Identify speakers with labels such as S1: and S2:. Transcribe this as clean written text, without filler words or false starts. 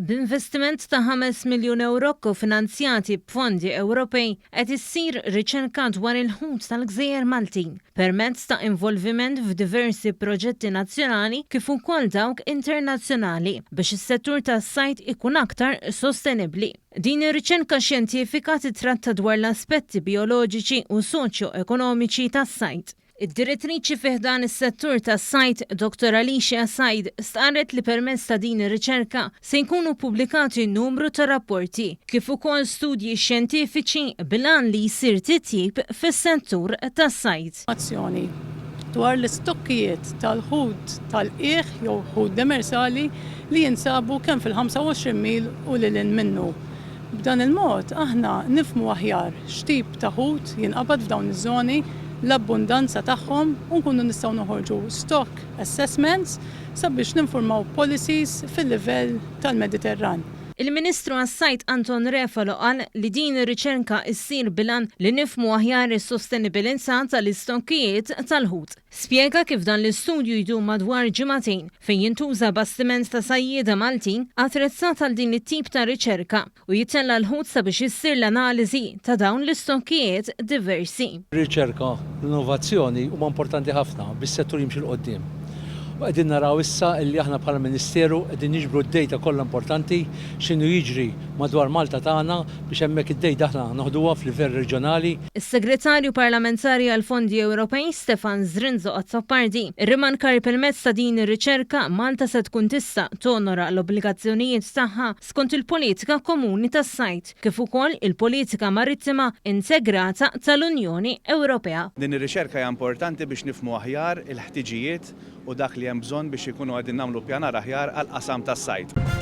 S1: B'investiment ta' 5 miljun euro ko-finanzjati b'fondi Ewropej qed issir riċerka dwar il-ħut tal-gżejjer Maltin permezz ta' involviment f'diversi proġetti nazzjonali kif ukoll dawk internazzjonali biex is-settur tas-sajd ikun aktar sostenibbli. Din ir-riċerka xjentifika titratta dwar l-aspetti bioloġiċi u soċjo-ekonomiċi tas-sajd. Id-direttriċi fih dan is-settur tas-sajd Dr. Alica Said stqarret li permezz ta' din ir-riċerka se jkunu pubblikati numru ta' rapporti kif ukoll studji xjentifiċi bil-għan li jsir titjib fis-settur tas-sajd.
S2: Azzjoni dwar l-istokkijiet tal-ħut tal-qiegħ jew ħut demersali li jinsabu kemm fil-25 mil u lil minnu. B'dan il-mod aħna nifhmu aħjar x'tip ta' ħut jinqabad f'dawn iż-żoni, l-abbundanza tagħhom u nkunu nistgħu noħorġu stock assessments sabiex ninformaw policies fil-livell tal-Mediterran.
S1: Il-Ministru għas-Sajd Anton Refalo qal li din ir-riċerka ssir bil-għan li nifhmu aħjar is-sostenibilità tal-istokkijiet tal-ħut. Spjega kif dan l-istudju jdum madwar ġimagħtejn fejn jintuża bastiment ta' sajjieda Maltin attrezzat għal din it-tip ta' riċerka u jitella l-ħut sabiex issir l-analiżi ta' dawn l-istokkijiet diversi.
S3: Ir-riċerka, l-innovazzjoni huma importanti ħafna bis-settur jimxi l-qoddim. Qegħdin naraw issa li aħna bħala Ministeru qegħdin niġbru d-dejta kollha importanti x'inhu jiġri madwar Malta tagħna biex hemmhekk id-dejta aħna noħduha f'livell reġjonali.
S1: Is-Segretarju Parlamentari għall-Fondi Ewropej Stefan Zrinzo Azzopardi rrimankar permezz ta' din ir-riċerka Malta se tkun tista' tonora l-obbligazzjonijiet tagħha skont il-politika komuni tas-sajd kif ukoll il-politika marittima integrata tal-Unjoni Ewropea.
S4: Din ir-riċerka hija importanti biex nifhmu aħjar il-ħtiġijiet u dak li hemm bżonn biex ikunu qegħdin nagħmlu pjanar aħjar għall-qasam tas-sajd.